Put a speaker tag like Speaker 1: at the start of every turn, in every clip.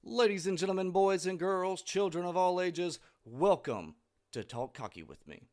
Speaker 1: Ladies and gentlemen, boys and girls, children of all ages, welcome to Talk Cocky with me.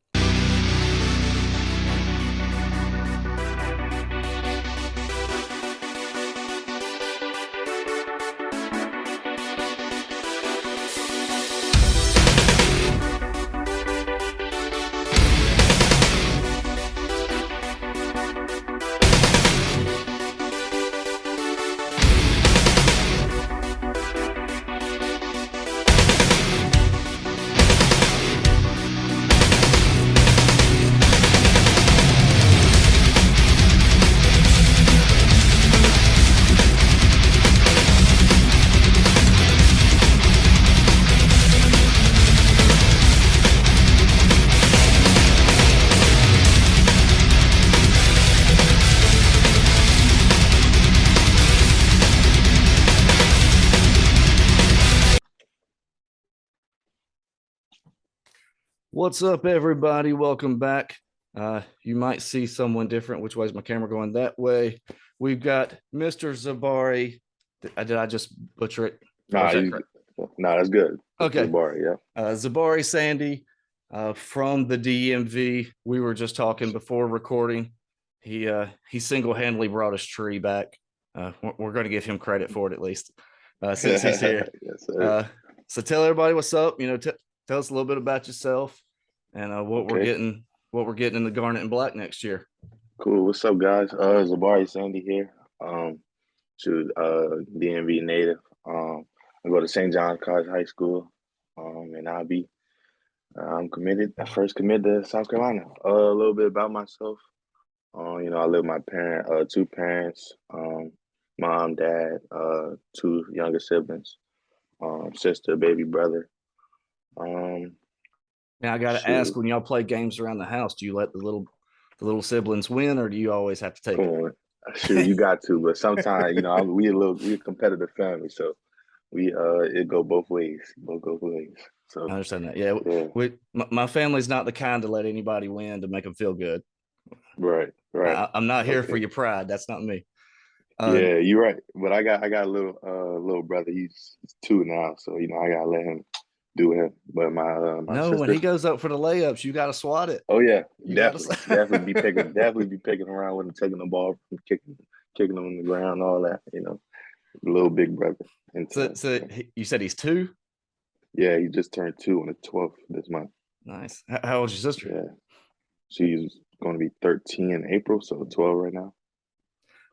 Speaker 1: What's up, everybody? Welcome back. You might see someone different. Which way is my camera going? That way. We've got Mr. Zahbari. Did I just butcher it?
Speaker 2: Nah, that's good.
Speaker 1: Okay.
Speaker 2: Zahbari, yeah.
Speaker 1: Zahbari Sandy from the DMV. We were just talking before recording. He single-handedly brought his tree back. We're going to give him credit for it at least since he's here.
Speaker 2: Yes, sir.
Speaker 1: So tell everybody what's up. Tell us a little bit about yourself and what we're getting in the Garnet and Black next year.
Speaker 2: Cool. What's up, guys? Zahbari Sandy here. DMV native. I go to St. John's College High School. And I'm first committed to South Carolina. A little bit about myself. I live with my two parents, mom, dad, two younger siblings, sister, baby brother.
Speaker 1: Now I got to ask, when y'all play games around the house, do you let the little siblings win, or do you always have to take it?
Speaker 2: Shoot, you got to, but sometimes we're a competitive family, so it go both ways. Both go ways. So
Speaker 1: I understand that. Yeah. My family's not the kind to let anybody win to make them feel good.
Speaker 2: Right.
Speaker 1: I'm not here for your pride. That's not me.
Speaker 2: Yeah, you're right. But I got a little brother. He's 2 now, so I gotta let him do him. But my
Speaker 1: no,
Speaker 2: sister,
Speaker 1: when he goes up for the layups, you got to swat it.
Speaker 2: Oh yeah, definitely be picking around with him, taking the ball, from kicking him on the ground, all that. Little big brother.
Speaker 1: So you said he's 2?
Speaker 2: Yeah, he just turned 2 on the 12th this month.
Speaker 1: Nice. How old's your sister?
Speaker 2: Yeah, she's going to be 13 in April, so 12 right now.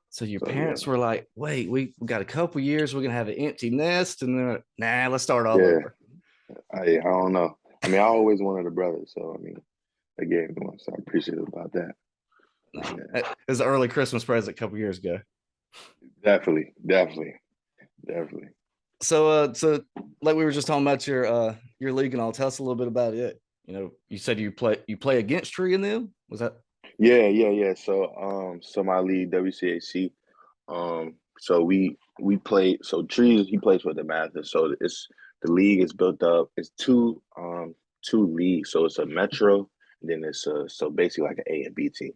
Speaker 1: So your parents were like, "Wait, we got a couple years. We're gonna have an empty nest," and they're like, "Nah, let's start all over."
Speaker 2: I don't know. I always wanted a brother, so they gave me one, so I'm appreciative about that.
Speaker 1: It was an early Christmas present a couple years ago.
Speaker 2: Definitely.
Speaker 1: So like we were just talking about your league and all. Tell us a little bit about it. You said you play against Tree in them. Was that?
Speaker 2: Yeah. So my league, WCAC. So we play. So Trees, he plays for the Mathers. So the league is built up. It's two leagues. So it's a Metro, and then it's so basically like an A and B team,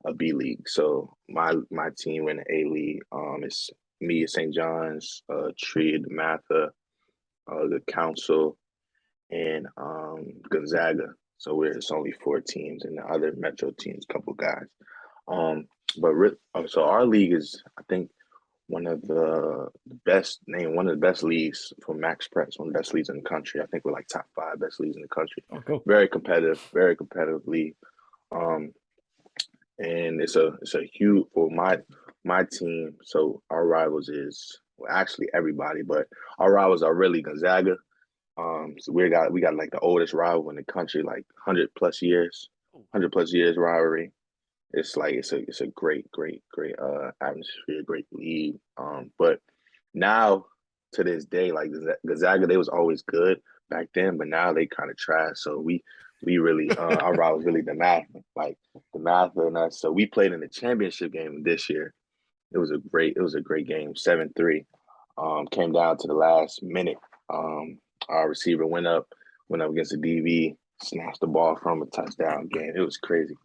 Speaker 2: a B league. So my team in the A league. It's me at St. John's, Tree, the Mather, the Council, and Gonzaga. So it's only 4 teams, and the other Metro teams, couple guys. So our league is, I think, one of the best leagues for Max Press, one of the best leagues in the country. I think we're like top 5 best leagues in the country.
Speaker 1: Oh, cool.
Speaker 2: Very competitive league. And it's a huge for my team. So our rivals is actually everybody, but our rivals are really Gonzaga. So we got like the oldest rival in the country, like 100 plus years rivalry. It's a great atmosphere, great league. But now to this day, like Gonzaga, they was always good back then, but now they kind of trash. So we really our rivals really the Math and us. So we played in the championship game this year. It was a great game, 7-3. Came down to the last minute. Our receiver went up against the DB, snatched the ball from a touchdown game. It was crazy.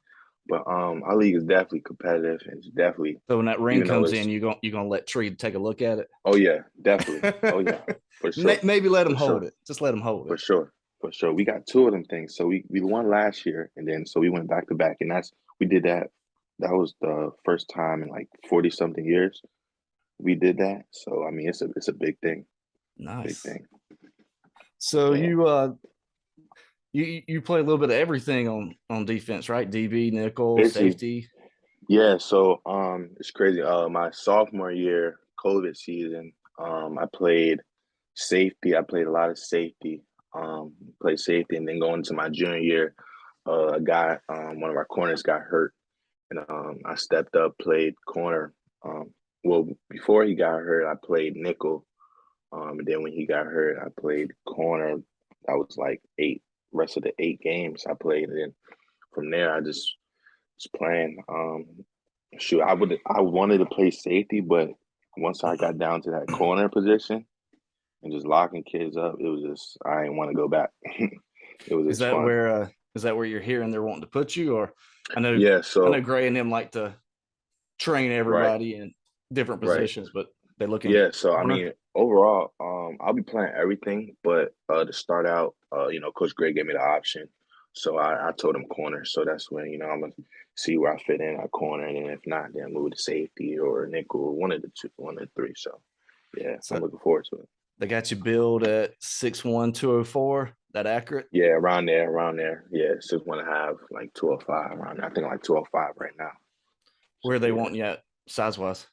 Speaker 2: But our league is definitely competitive, and it's definitely,
Speaker 1: So when that ring
Speaker 2: even though
Speaker 1: comes in,
Speaker 2: it's,
Speaker 1: you gonna let Tree take a look at
Speaker 2: oh yeah, definitely, oh
Speaker 1: it.
Speaker 2: yeah, for sure,
Speaker 1: Maybe let him
Speaker 2: for
Speaker 1: hold
Speaker 2: sure,
Speaker 1: it. Just let him hold
Speaker 2: for
Speaker 1: it.
Speaker 2: sure, for sure. We got two of them things. So we won last year, and then so we went back to back, and we did that. That was the first time in like 40 something years we did that. So I mean, it's a big thing, big
Speaker 1: Nice.
Speaker 2: thing.
Speaker 1: So
Speaker 2: Yeah,
Speaker 1: you play a little bit of everything on defense, right? DB, nickel,
Speaker 2: basically,
Speaker 1: safety.
Speaker 2: yeah. So it's crazy. My sophomore year, COVID season, I played safety. I played a lot of safety. Played safety, and then going into my junior year, a guy, one of our corners got hurt, and I stepped up, played corner. Well, before he got hurt, I played nickel. And then when he got hurt, I played corner. That was like rest of the 8 games I played, and then from there I just was playing. Shoot, I wanted to play safety, but once I got down to that corner position and just locking kids up, it was just I didn't want to go back. It was
Speaker 1: Is
Speaker 2: just
Speaker 1: that
Speaker 2: fun.
Speaker 1: where is that where you're hearing they're wanting to put you? Or I know
Speaker 2: Yeah.
Speaker 1: I know
Speaker 2: So
Speaker 1: Gray and them like to train
Speaker 2: right,
Speaker 1: everybody in different
Speaker 2: right.
Speaker 1: positions, but they looking
Speaker 2: Yeah. So I
Speaker 1: corner.
Speaker 2: mean, overall, I'll be playing everything, but to start out, Coach Gray gave me the option, so I told him corner. So that's when I'm gonna see where I fit in at corner, and then if not, then move to safety or nickel, one of the two, one of the three. So yeah, I'm
Speaker 1: So
Speaker 2: looking forward to it.
Speaker 1: they got you billed at 6'1", 204. That accurate?
Speaker 2: Yeah, around there, around there. Yeah, 6'1.5", like 205 around there. I think like 205 right now.
Speaker 1: Where
Speaker 2: So
Speaker 1: are they
Speaker 2: yeah.
Speaker 1: wanting you at size wise?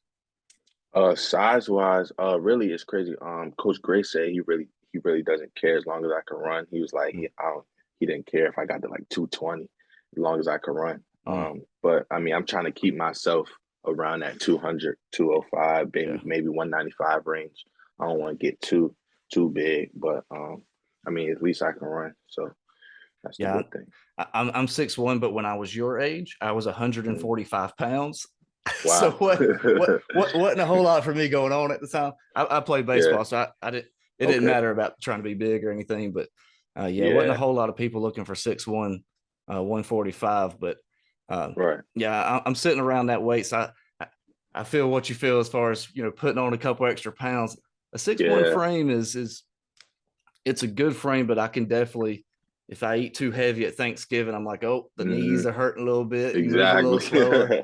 Speaker 2: Size wise, really it's crazy. Coach Gray said he really doesn't care as long as I can run. He was like he didn't care if I got to like 220 as long as I could run.
Speaker 1: Mm,
Speaker 2: But I mean I'm trying to keep myself around that 200, 205, maybe
Speaker 1: yeah.
Speaker 2: 195 range. I don't want to get too big, but I mean at least I can run. So that's the
Speaker 1: Yeah.
Speaker 2: good thing.
Speaker 1: I'm 6'1", but when I was your age, I was
Speaker 2: Mm.
Speaker 1: 145 pounds. So
Speaker 2: Wow.
Speaker 1: what wasn't a whole lot for me going on at the time. I played
Speaker 2: Yeah.
Speaker 1: baseball, so I didn't it didn't
Speaker 2: Okay.
Speaker 1: matter about trying to be big or anything. But yeah, it wasn't a
Speaker 2: Yeah.
Speaker 1: whole lot of people looking for 6'1", 145. But
Speaker 2: Right.
Speaker 1: yeah, I'm sitting around that weight. So I feel what you feel as far as putting on a couple extra pounds. A 6'1"
Speaker 2: Yeah.
Speaker 1: frame is it's a good frame, but I can definitely, if I eat too heavy at Thanksgiving, I'm like, oh, the
Speaker 2: Hmm.
Speaker 1: knees are hurting a little bit. You move a little
Speaker 2: Exactly.
Speaker 1: slower.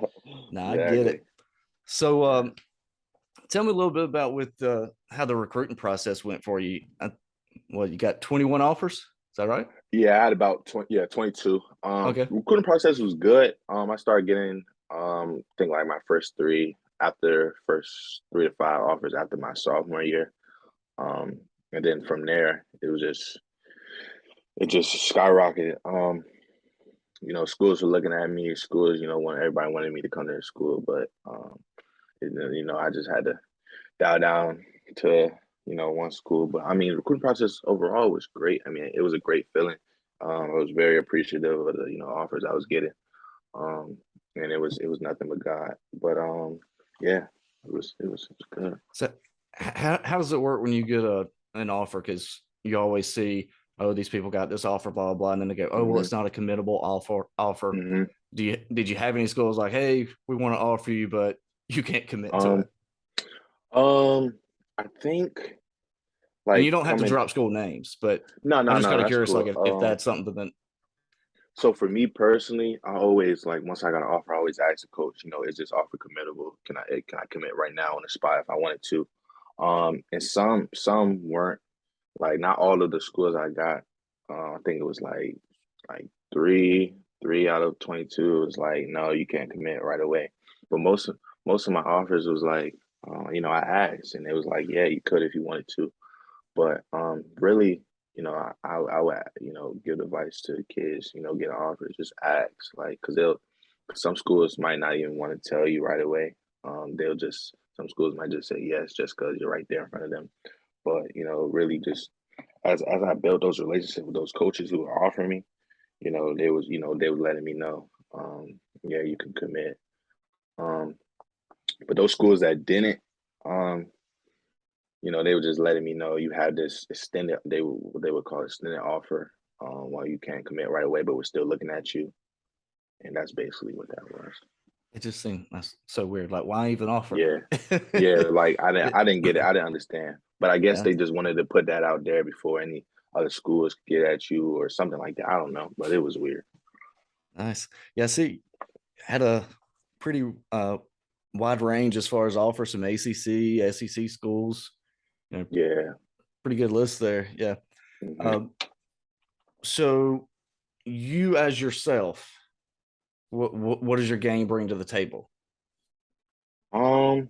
Speaker 1: No, I get
Speaker 2: Exactly.
Speaker 1: it. So,
Speaker 2: Yeah.
Speaker 1: tell me a little bit about with how the recruiting process went for you. Well, you got 21 offers. Is that right?
Speaker 2: Yeah, I had about 20, yeah, 22.
Speaker 1: Okay.
Speaker 2: Recruiting process was good. I started getting I think like my first three after first 3 to 5 offers after my sophomore year. Um, and then from there it just skyrocketed. Schools were looking at me, schools, want everybody wanted me to come to their school, but I just had to dial down to one school. But I mean, the recruiting process overall was great. I mean, it was a great feeling. I was very appreciative of the offers I was getting, and it was nothing but God. But yeah, it was good.
Speaker 1: So, how does it work when you get an offer? Because you always see, oh, these people got this offer, blah blah blah, and then they go, oh, well,
Speaker 2: Hmm.
Speaker 1: it's not a committable offer.
Speaker 2: Hmm.
Speaker 1: Did you have any schools like, hey, we want to offer you, but you can't commit to it?
Speaker 2: Um, I think
Speaker 1: And you
Speaker 2: like
Speaker 1: don't have to
Speaker 2: coming.
Speaker 1: drop school names, but
Speaker 2: No,
Speaker 1: I'm
Speaker 2: no,
Speaker 1: just
Speaker 2: no,
Speaker 1: kind of
Speaker 2: that's
Speaker 1: curious, like
Speaker 2: cool.
Speaker 1: if that's something that
Speaker 2: So for me personally, I always like once I got an offer, I always ask the coach, is this offer committable? Can I commit right now on the spot if I wanted to? And some weren't, like not all of the schools I got. I think it was like three out of 22 was like, no, you can't commit right away. But most of my offers was like, I asked and it was like, yeah, you could if you wanted to. But really, I would give advice to kids, get offers, just ask, like, because some schools might not even want to tell you right away. Some schools might just say yes just because you're right there in front of them. But really just as I built those relationships with those coaches who were offering me, they were letting me know, yeah, you can commit. Um, but those schools that didn't, um, they were just letting me know you had this extended, they would call it extended offer, while you can't commit right away, but we're still looking at you. and that's basically what that was.
Speaker 1: It just seemed that's so weird. Like, why even offer?
Speaker 2: Yeah, yeah. Like I didn't get it. I didn't understand. But I guess
Speaker 1: Yeah,
Speaker 2: they just wanted to put that out there before any other schools could get at you or something like that. I don't know, but it was weird.
Speaker 1: nice. Yeah, see, had a pretty wide range as far as offers, some ACC, SEC schools. You know,
Speaker 2: Yeah.
Speaker 1: pretty good list there. Yeah.
Speaker 2: Hmm.
Speaker 1: Um, so you as yourself, what does your game bring to the table?
Speaker 2: Um,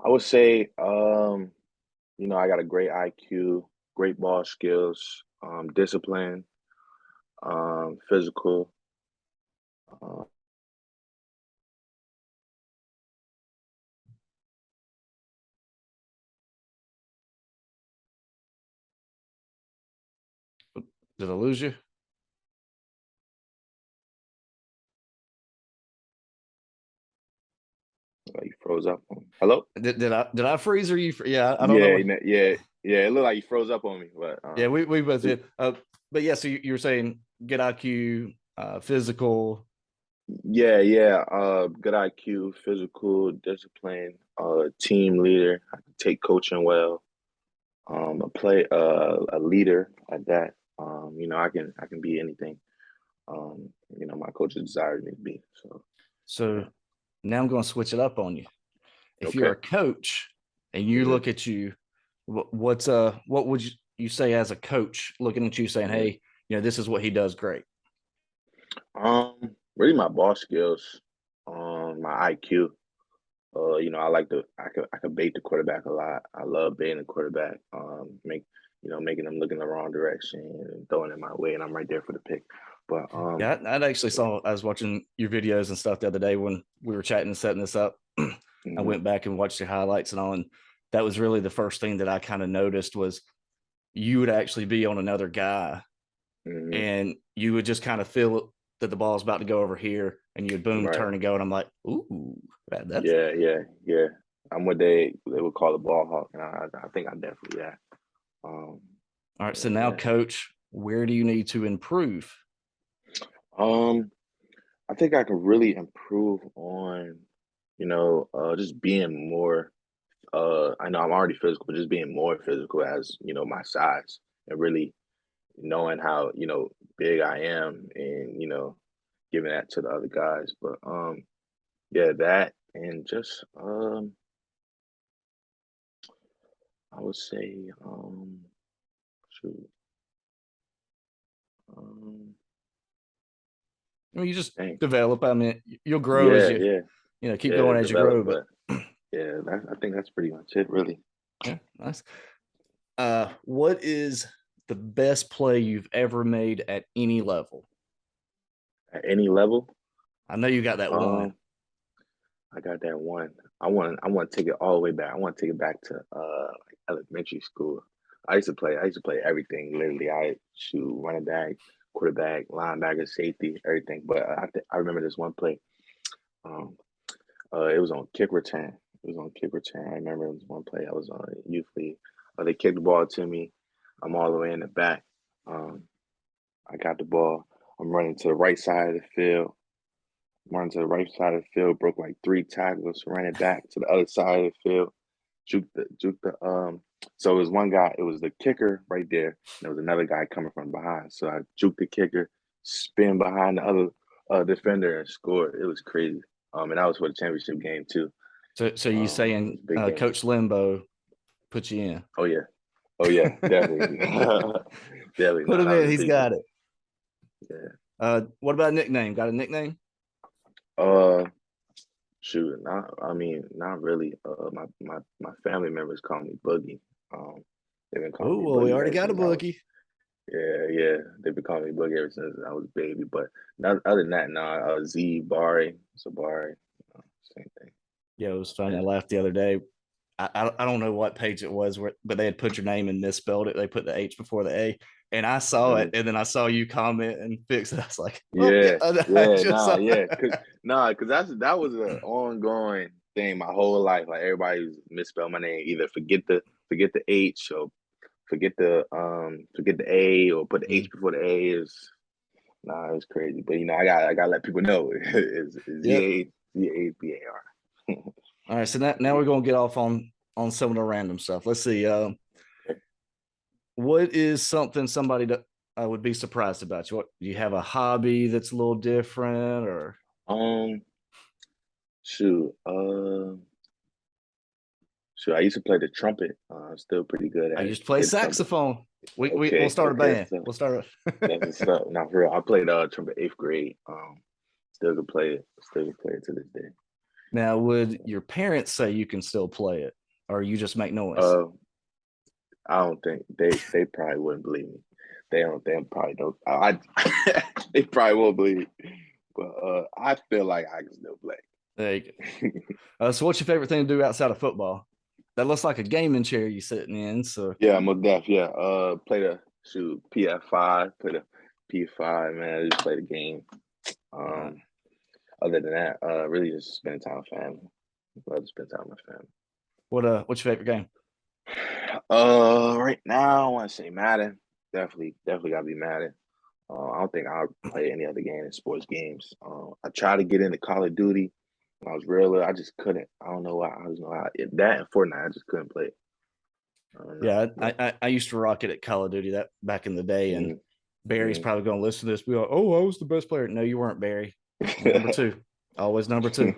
Speaker 2: I would say, I got a great IQ, great ball skills, discipline, physical. Uh,
Speaker 1: Did I lose you?
Speaker 2: you froze up. Hello?
Speaker 1: Did I freeze or you? Yeah, I don't
Speaker 2: Yeah,
Speaker 1: know.
Speaker 2: yeah, yeah. It looked like you froze up on me, but
Speaker 1: Yeah, we both did. But yeah, so you were saying good IQ, physical.
Speaker 2: yeah, yeah. Good IQ, physical, discipline, team leader. I can take coaching well. A leader at that. I can be anything. My coaches desired me to be. So
Speaker 1: So
Speaker 2: yeah.
Speaker 1: now I'm going to switch it up on you. If you're
Speaker 2: Okay.
Speaker 1: a coach and you
Speaker 2: Hmm.
Speaker 1: look at you, what would you say as a coach looking at you saying,
Speaker 2: Hmm.
Speaker 1: hey, this is what he does great.
Speaker 2: Really my ball skills, my IQ. I could bait the quarterback a lot. I love baiting the quarterback. Making them look in the wrong direction and throwing it my way, and I'm right there for the pick. But
Speaker 1: Yeah, I actually saw. I was watching your videos and stuff the other day when we were chatting and setting this up. I
Speaker 2: mhm,
Speaker 1: went back and watched your highlights and all, and that was really the first thing that I kind of noticed was you would actually be on another guy,
Speaker 2: mhm,
Speaker 1: and you would just kind of feel that the ball's about to go over here, and you'd boom,
Speaker 2: right,
Speaker 1: turn and go, and I'm like, ooh, that's
Speaker 2: yeah, yeah, yeah. I'm what they would call a ball hawk, and I think I definitely yeah. Um,
Speaker 1: all right. So
Speaker 2: yeah,
Speaker 1: now,
Speaker 2: yeah.
Speaker 1: coach, where do you need to improve?
Speaker 2: Um, I think I can really improve on, just being more. I know I'm already physical, but just being more physical as my size and really knowing how big I am and giving that to the other guys. But yeah, that and just I would say shoot um
Speaker 1: I mean, you just
Speaker 2: dang
Speaker 1: develop. I mean, you'll grow as
Speaker 2: yeah,
Speaker 1: you
Speaker 2: yeah,
Speaker 1: keep
Speaker 2: yeah,
Speaker 1: going as you
Speaker 2: develop.
Speaker 1: grow. But
Speaker 2: But yeah, I think that's pretty much it, really.
Speaker 1: yeah, nice. What is the best play you've ever made at any level?
Speaker 2: At any level,
Speaker 1: I know you got that one.
Speaker 2: um, I got that one. I want to take it all the way back. I want to take it back to like elementary school. I used to play everything. Literally, I shoot running back, quarterback, linebacker, safety, everything. But I remember this one play. Um, it was on kick return. It was on kick return. I remember it was one play. I was on youth league. They kicked the ball to me. I'm all the way in the back. Um, I got the ball. I'm running to the right side of the field. Running to the right side of the field, broke like three tackles, ran it back to the other side of the field, juked the. So it was one guy, it was the kicker right there, and there was another guy coming from behind. So I juked the kicker, spin behind the other defender and scored. It was crazy. And that was for the championship game too.
Speaker 1: So you
Speaker 2: It
Speaker 1: saying
Speaker 2: was a big game.
Speaker 1: Coach Limbo put you in?
Speaker 2: Oh yeah. Oh yeah, definitely. Definitely.
Speaker 1: Put
Speaker 2: No,
Speaker 1: him
Speaker 2: that was
Speaker 1: in.
Speaker 2: a
Speaker 1: He's
Speaker 2: big game.
Speaker 1: got it.
Speaker 2: Yeah.
Speaker 1: What about a nickname? Got a nickname?
Speaker 2: Uh Shoot, not really. My family members call me Boogie. Um, they've been
Speaker 1: Oh,
Speaker 2: calling me
Speaker 1: well, we
Speaker 2: Boogie
Speaker 1: already
Speaker 2: ever
Speaker 1: got a
Speaker 2: since I was.
Speaker 1: bookie.
Speaker 2: Yeah, yeah. They've been calling me Boogie ever since I was a baby. But other than that, no. Zbari, Zabari, same thing.
Speaker 1: Yeah, it was funny. I
Speaker 2: Yeah.
Speaker 1: laughed the other day. I don't know what page it was, but they had put your name and misspelled it. They put the H before the A, and I saw it,
Speaker 2: Mhm.
Speaker 1: and then I saw you comment and fix it. I was like, oh yeah,
Speaker 2: Yeah,
Speaker 1: I
Speaker 2: yeah,
Speaker 1: just
Speaker 2: nah,
Speaker 1: saw
Speaker 2: yeah,
Speaker 1: that.
Speaker 2: cause that was an ongoing thing my whole life. Like everybody was misspell my name, either forget the H or forget the A or put the H
Speaker 1: Mm.
Speaker 2: before the A is. Nah, it was crazy. But I gotta let people know it's
Speaker 1: Yep.
Speaker 2: ZABAR.
Speaker 1: All right. So now we're gonna get off on some of the random stuff. Let's see. What is something somebody that would be surprised about you? What do you have a hobby that's a little different or
Speaker 2: Um, shoot, I used to play the trumpet. I'm still pretty good
Speaker 1: I
Speaker 2: at it.
Speaker 1: used to play
Speaker 2: Play the trumpet.
Speaker 1: saxophone. We'll
Speaker 2: Okay,
Speaker 1: start a
Speaker 2: okay,
Speaker 1: band.
Speaker 2: so
Speaker 1: We'll start
Speaker 2: that's
Speaker 1: a
Speaker 2: what's up. Not for real. I played trumpet eighth grade. Still can play it. Still can play it to this day.
Speaker 1: Now, would your parents say you can still play it, or you just make noise?
Speaker 2: Uh, I don't think they probably wouldn't believe me. They probably don't. They probably won't believe me. But I feel like I can still play.
Speaker 1: There you go. So, what's your favorite thing to do outside of football? That looks like a gaming chair you're sitting in. So,
Speaker 2: Yeah, most def. Yeah. Play the PF5. Play the P5. Man, just play the game.
Speaker 1: uh,
Speaker 2: Um, Other than that, really just spend time with family. Love to spend time with family.
Speaker 1: what's your favorite game?
Speaker 2: Right now I want to say Madden. Definitely gotta be Madden. I don't think I'll play any other game in sports games. I tried to get into Call of Duty when I was real little. I just couldn't. I don't know why. I just know how that and Fortnite. I just couldn't play it. I don't know.
Speaker 1: Yeah,
Speaker 2: But,
Speaker 1: I used to rock it at Call of Duty that back in the day, and
Speaker 2: mm,
Speaker 1: Barry's
Speaker 2: mm.
Speaker 1: probably going to listen to this. Be like, "Oh, I was the best player." No, you weren't, Barry. Number two, always number two.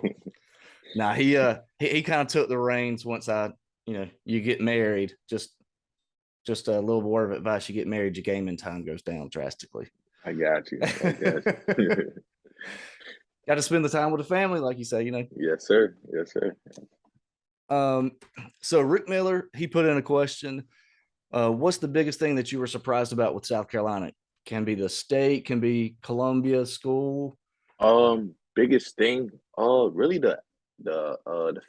Speaker 1: Now he kind of took the reins once you get married. Just a little word of advice: you get married, your gaming time goes down drastically.
Speaker 2: I got you. I got you.
Speaker 1: Got to spend the time with the family, like you say.
Speaker 2: Yes, sir. Yes, sir.
Speaker 1: Um, so Rick Miller, he put in a question. What's the biggest thing that you were surprised about with South Carolina? Can be the state, can be Columbia school.
Speaker 2: Biggest thing, really the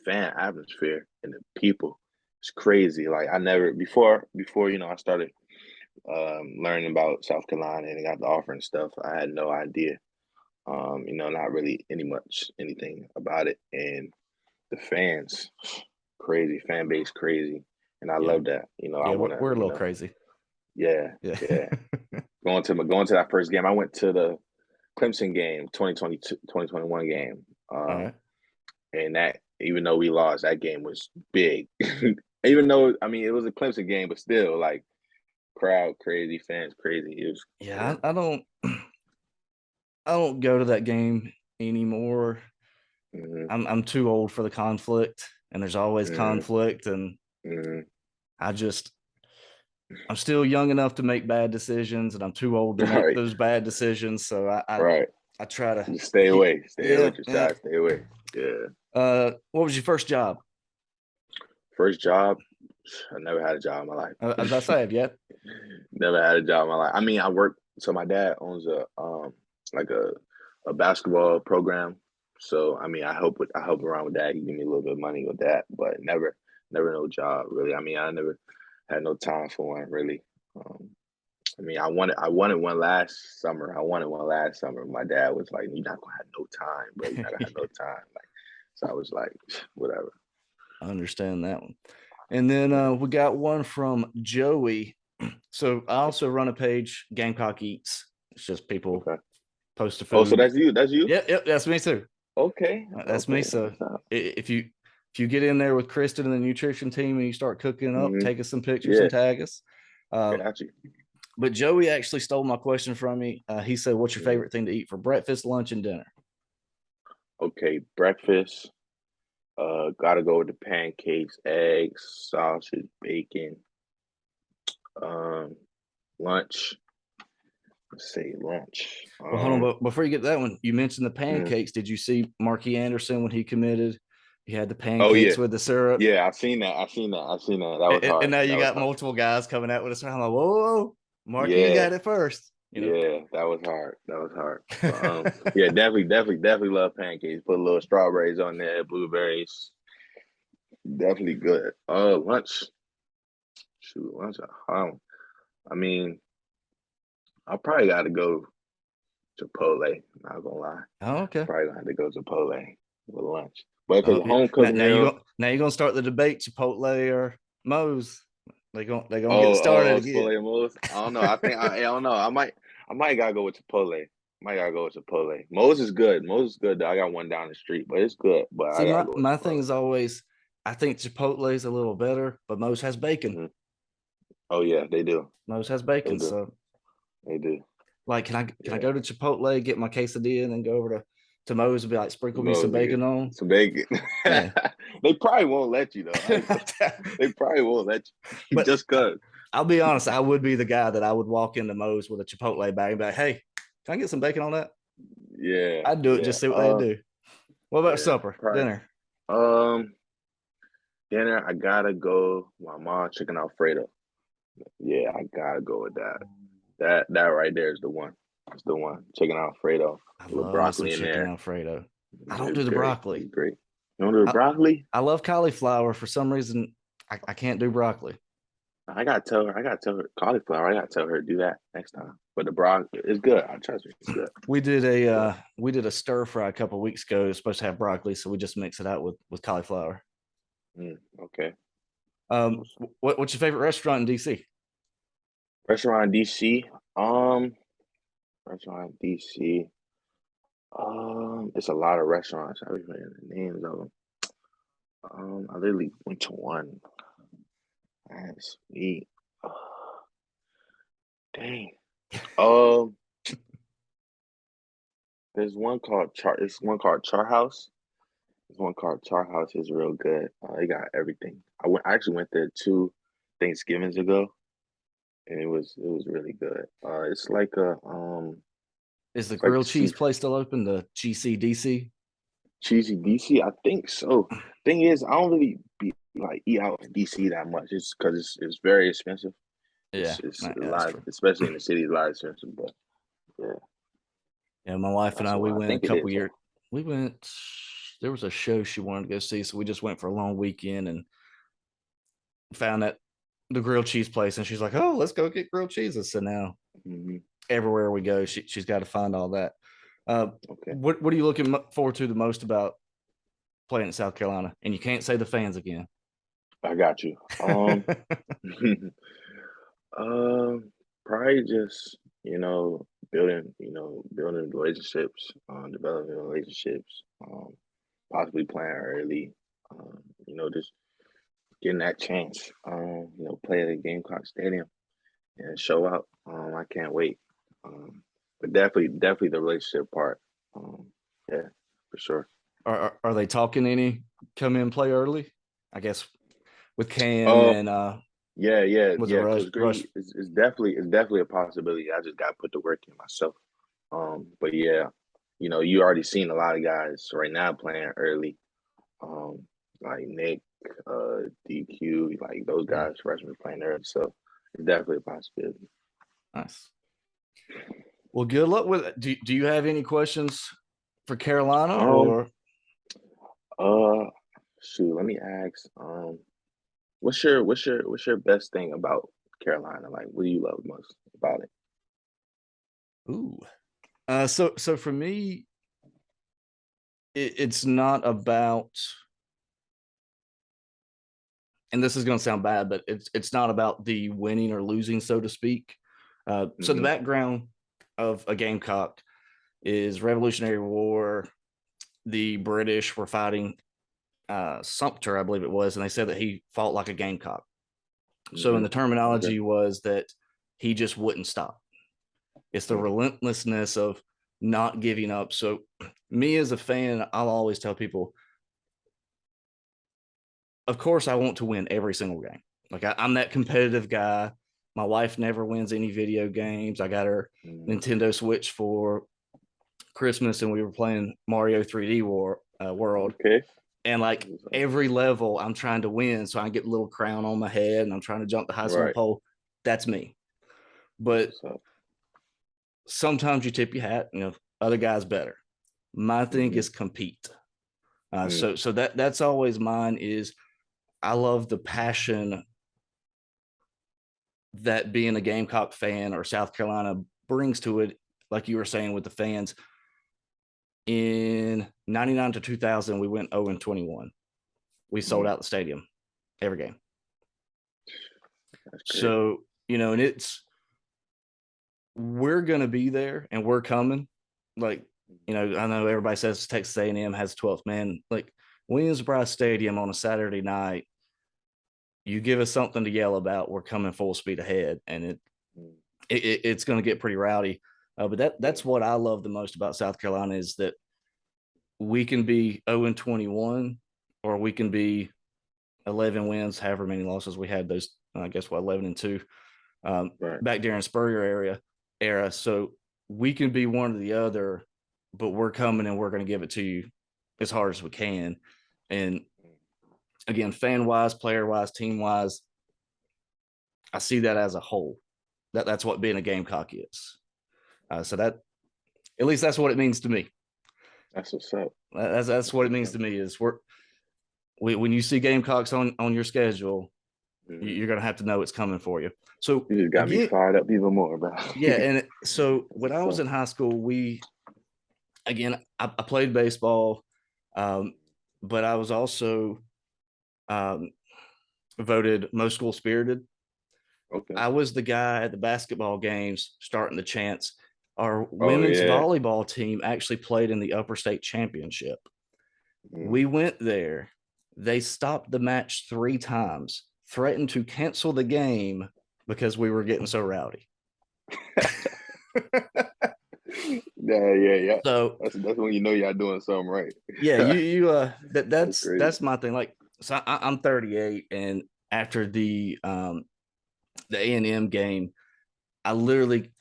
Speaker 2: fan atmosphere and the people. It's crazy. Like I never before I started learning about South Carolina and got the offer and stuff. I had no idea. Not really anything about it. And the fans, crazy fan base, crazy. And I
Speaker 1: Yeah,
Speaker 2: love that. I
Speaker 1: yeah,
Speaker 2: wanna,
Speaker 1: we're a little crazy.
Speaker 2: yeah,
Speaker 1: Yeah.
Speaker 2: yeah. Going to that first game. I went to the Clemson game, 2022, 2021 game.
Speaker 1: All right.
Speaker 2: And that, even though we lost, that game was big. Even though, I mean, it was a Clemson game, but still, like, crowd crazy, fans crazy. It was
Speaker 1: Yeah,
Speaker 2: crazy.
Speaker 1: I don't go to that game anymore.
Speaker 2: Hmm.
Speaker 1: I'm too old for the conflict, and there's always
Speaker 2: Hmm.
Speaker 1: conflict, and
Speaker 2: Hmm.
Speaker 1: I just I'm still young enough to make bad decisions, and I'm too old to make
Speaker 2: Right,
Speaker 1: those bad decisions. So
Speaker 2: right.
Speaker 1: I try to
Speaker 2: Just stay
Speaker 1: keep.
Speaker 2: away. Stay away.
Speaker 1: Yeah,
Speaker 2: Just
Speaker 1: yeah.
Speaker 2: try to stay away. Yeah.
Speaker 1: What was your first job?
Speaker 2: First job, I never had a job in my life.
Speaker 1: As I say, have yet?
Speaker 2: Never had a job in my life. I mean, I work. So my dad owns like a basketball program. So I mean, I help around with that. He give me a little bit of money with that, but never no job really. I mean, I never had no time for one really. Um, I mean, I wanted one last summer. I wanted one last summer. My dad was like, "You're not gonna have no time, bro. You're not gonna have no time." Like, so I was like, whatever.
Speaker 1: I understand that one. And then
Speaker 2: Yeah.
Speaker 1: we got one from Joey. So I also run a page, Gamecock Eats. It's just people
Speaker 2: Okay.
Speaker 1: post the
Speaker 2: Oh, so
Speaker 1: food.
Speaker 2: that's you. That's you.
Speaker 1: Yep, that's me too.
Speaker 2: Okay.
Speaker 1: That's me.
Speaker 2: Okay.
Speaker 1: So
Speaker 2: What's up?
Speaker 1: if you get in there with Kristen and the nutrition team and you start cooking up,
Speaker 2: Hmm.
Speaker 1: take us some pictures
Speaker 2: Yeah.
Speaker 1: and tag us. Uh,
Speaker 2: Got you.
Speaker 1: but Joey actually stole my question from me. He said, "What's your
Speaker 2: Mhm.
Speaker 1: favorite thing to eat for breakfast, lunch, and dinner?"
Speaker 2: Okay. Breakfast. Gotta go with the pancakes, eggs, sausage, bacon. Um, Lunch. Let's say lunch.
Speaker 1: Well, hold on, but before you get to that one, you mentioned the
Speaker 2: Mm.
Speaker 1: pancakes. Did you see Marky Anderson when he committed? He had the
Speaker 2: Oh yeah,
Speaker 1: pancakes with the syrup.
Speaker 2: yeah. I've seen that. I've seen that. I've seen that. That was
Speaker 1: And
Speaker 2: hard.
Speaker 1: now you
Speaker 2: That was
Speaker 1: got
Speaker 2: hard.
Speaker 1: multiple guys coming out with us. I'm like, whoa, whoa, whoa, Marky, you
Speaker 2: Yeah,
Speaker 1: got it first.
Speaker 2: yeah. That was hard. That was hard. But yeah. Definitely love pancakes. Put a little strawberries on there, blueberries. Definitely good. Lunch. Shoot, lunch. I mean, I probably got to go Chipotle. Not gonna lie.
Speaker 1: Oh, okay.
Speaker 2: Probably gonna have to go Chipotle for lunch. But if
Speaker 1: Oh,
Speaker 2: it's a
Speaker 1: yeah.
Speaker 2: home cooked meal,
Speaker 1: Now you're gonna start the debate, Chipotle or Moe's. They gonna get started
Speaker 2: oh,
Speaker 1: again.
Speaker 2: Chipotle and Moe's. I don't know. I don't know. I might gotta go with Chipotle. Might gotta go with Chipotle. Moe's is good. Moe's is good though. I got one down the street, but it's good. But
Speaker 1: See,
Speaker 2: I gotta
Speaker 1: my,
Speaker 2: go with
Speaker 1: my thing
Speaker 2: Chipotle.
Speaker 1: is always, I think Chipotle is a little better, but Moe's has bacon.
Speaker 2: Hmm. Oh yeah, they do.
Speaker 1: Moe's has
Speaker 2: They
Speaker 1: bacon.
Speaker 2: do.
Speaker 1: So
Speaker 2: They do.
Speaker 1: like, can I
Speaker 2: Yeah.
Speaker 1: go to Chipotle, get my quesadilla, and then go over to Moe's and be like, sprinkle me some
Speaker 2: Moe's
Speaker 1: bacon
Speaker 2: again.
Speaker 1: on?
Speaker 2: Some bacon.
Speaker 1: Yeah.
Speaker 2: They probably won't let you though. They probably won't let you
Speaker 1: But
Speaker 2: just cause.
Speaker 1: I'll be honest, I would be the guy that I would walk into Moe's with a Chipotle bag and be like, hey, can I get some bacon on that?
Speaker 2: Yeah,
Speaker 1: I'd do it
Speaker 2: yeah.
Speaker 1: just see what they do. What about
Speaker 2: Yeah.
Speaker 1: supper,
Speaker 2: Probably.
Speaker 1: dinner?
Speaker 2: Um, dinner. I gotta go. My mom chicken Alfredo. Yeah, I gotta go with that. That right there is the one. It's the one. Chicken Alfredo.
Speaker 1: I
Speaker 2: A little
Speaker 1: love me some
Speaker 2: broccoli in
Speaker 1: chicken
Speaker 2: there.
Speaker 1: Alfredo. I don't
Speaker 2: It's
Speaker 1: do the
Speaker 2: great.
Speaker 1: broccoli.
Speaker 2: It's great. You want to do the
Speaker 1: I,
Speaker 2: broccoli?
Speaker 1: I love cauliflower. For some reason, I can't do broccoli.
Speaker 2: I gotta tell her. I gotta tell her cauliflower. I gotta tell her to do that next time. But the broccoli is good. I trust me. It's good. Good.
Speaker 1: We did a stir fry a couple weeks ago. It was supposed to have broccoli, so we just mix it out with cauliflower.
Speaker 2: Okay.
Speaker 1: What's your favorite restaurant in DC?
Speaker 2: Restaurant DC. Um, restaurant DC. It's a lot of restaurants. I don't remember the names of them. I literally went to one. That's me. Dang. Um, there's one called Char. It's one called Char House. There's one called Char House. Is real good. They got everything. I actually went there 2 Thanksgivings ago, and it was really good. It's like a
Speaker 1: Is the
Speaker 2: it's like
Speaker 1: grilled cheese
Speaker 2: sea
Speaker 1: place still open? The GCDC?
Speaker 2: cheesy DC. I think so. Thing is, I don't really eat out in DC that much. It's because it's very expensive.
Speaker 1: Yeah,
Speaker 2: It's
Speaker 1: yeah,
Speaker 2: a
Speaker 1: that's
Speaker 2: lot,
Speaker 1: true.
Speaker 2: especially in the city, it's a lot expensive. But yeah,
Speaker 1: Yeah, my wife and
Speaker 2: that's
Speaker 1: I, we
Speaker 2: why I
Speaker 1: went a
Speaker 2: think it
Speaker 1: couple
Speaker 2: is
Speaker 1: years.
Speaker 2: though.
Speaker 1: We went. There was a show she wanted to go see, so we just went for a long weekend and found that the grilled cheese place, and she's like, "Oh, let's go get grilled cheeses." So now
Speaker 2: Hmm.
Speaker 1: everywhere we go, she's got to find all that. Uh,
Speaker 2: Okay,
Speaker 1: what are you looking forward to the most about playing in South Carolina? And you can't say the fans again.
Speaker 2: I got you. Um, probably just building relationships, developing relationships, possibly playing early, just getting that chance, play at a Gamecock Stadium and show out. I can't wait. Um, but definitely the relationship part. Um, yeah, for sure.
Speaker 1: Are they talking any come in play early? I guess with Cam
Speaker 2: Uh,
Speaker 1: and
Speaker 2: yeah, yeah,
Speaker 1: was it
Speaker 2: yeah.
Speaker 1: Rush?
Speaker 2: Coach
Speaker 1: Rush?
Speaker 2: Grady is definitely a possibility. I just got to put the work in myself. But yeah, you already seen a lot of guys right now playing early. Um, like Nick, DQ, like those
Speaker 1: Mhm.
Speaker 2: guys, freshmen playing early. So it's definitely a possibility.
Speaker 1: Nice. Well, good luck with it. Do you have any questions for Carolina
Speaker 2: Um,
Speaker 1: or
Speaker 2: uh, shoot, let me ask. What's your best thing about Carolina? Like, what do you love most about it?
Speaker 1: ooh? So for me, it's not about, and this is going to sound bad, but it's not about the winning or losing, so to speak. So the
Speaker 2: Hmm.
Speaker 1: background of a Gamecock is Revolutionary War. The British were fighting Sumter, I believe it was, and they said that he fought like a Gamecock. So in
Speaker 2: Hmm.
Speaker 1: the
Speaker 2: Okay.
Speaker 1: terminology was that he just wouldn't stop. It's the
Speaker 2: Hmm.
Speaker 1: relentlessness of not giving up. So me as a fan, I'll always tell people, of course, I want to win every single game. Like I'm that competitive guy. My wife never wins any video games. I got her
Speaker 2: Hmm.
Speaker 1: Nintendo Switch for Christmas, and we were playing Mario 3D World.
Speaker 2: Okay.
Speaker 1: And like every level, I'm trying to win, so I get a little crown on my head, and I'm trying to jump the high school
Speaker 2: Right.
Speaker 1: pole. That's me.
Speaker 2: That's
Speaker 1: But
Speaker 2: what's up.
Speaker 1: sometimes you tip your hat. Other guys better. My thing
Speaker 2: Hmm.
Speaker 1: is compete.
Speaker 2: Hmm.
Speaker 1: So that's always mine. Is I love the passion that being a Gamecock fan or South Carolina brings to it. Like you were saying with the fans, in 99 to 2000, we went 0-21. We sold
Speaker 2: Hmm.
Speaker 1: out the stadium every game.
Speaker 2: That's great.
Speaker 1: So, and we're going to be there and we're coming. like, you know, I know everybody says Texas A&M has 12th man. Like Williams-Brice Stadium on a Saturday night, you give us something to yell about, we're coming full speed ahead, and it's going to get pretty rowdy. But that's what I love the most about South Carolina is that we can be 0-21, or we can be 11 wins, however many losses we had. Those, I guess, 11-2
Speaker 2: Right.
Speaker 1: back during Spurrier era. So we can be one or the other, but we're coming and we're going to give it to you as hard as we can. And again, fan wise, player wise, team wise, I see that as a whole. That's what being a Gamecock is. So that, at least that's what it means to me.
Speaker 2: That's what's up.
Speaker 1: That's what it means to me is when you see Gamecocks on your schedule, you're going to have to know it's coming for you. So
Speaker 2: you just got me fired up even more, bro.
Speaker 1: Yeah. And so when I was in high school, I played baseball, but I was also voted most school spirited.
Speaker 2: Okay.
Speaker 1: I was the guy at the basketball games starting the chants. Our women's volleyball team actually played in the upper state championship. We went there. They stopped the match 3 times, threatened to cancel the game because we were getting so rowdy.
Speaker 2: Yeah.
Speaker 1: So
Speaker 2: that's when you know y'all doing something right.
Speaker 1: Yeah, that's my thing. Like, so I'm 38, and after the A&M game, I literally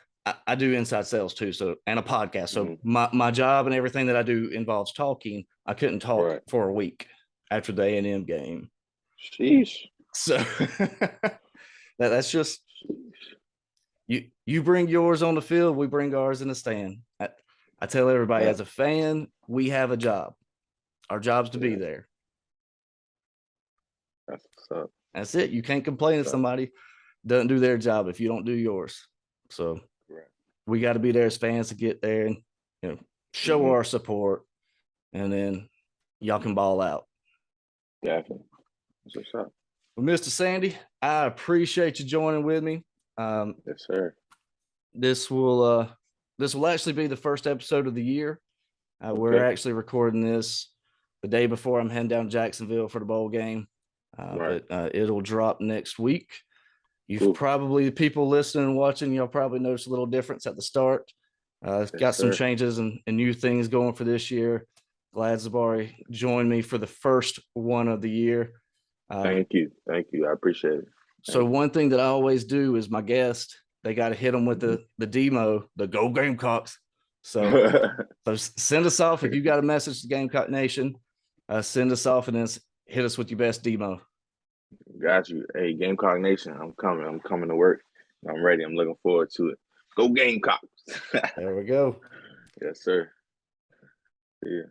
Speaker 1: I do inside sales too, so, and a podcast. So my job and everything that I do involves talking. I couldn't talk for a week after the A&M game.
Speaker 2: Sheesh.
Speaker 1: So that's just you bring yours on the field, we bring ours in the stand. I tell everybody, as a fan, we have a job. Our job's to be there.
Speaker 2: That's what's up.
Speaker 1: That's it. You can't complain if somebody doesn't do their job if you don't do yours. So we got to be there as fans to get there and, you know, show our support, and then y'all can ball out.
Speaker 2: Definitely. That's what's up.
Speaker 1: Well, Mr. Sandy, I appreciate you joining with me.
Speaker 2: Yes, sir.
Speaker 1: This will actually be the first episode of the year. We're actually recording this the day before I'm heading down to Jacksonville for the bowl game. But it'll drop next week. You've probably, people listening and watching, you'll probably notice a little difference at the start. Got some changes and new things going for this year. Glad Zahbari joined me for the first one of the year.
Speaker 2: Thank you. I appreciate it.
Speaker 1: So one thing that I always do is my guest, they got to hit them with the demo, the Go Gamecocks. So send us off if you got a message to Gamecock Nation. Send us off and then hit us with your best demo.
Speaker 2: Got you. Hey, Gamecock Nation, I'm coming. I'm coming to work. I'm ready. I'm looking forward to it. Go Gamecocks.
Speaker 1: There we go.
Speaker 2: Yes, sir. Yeah.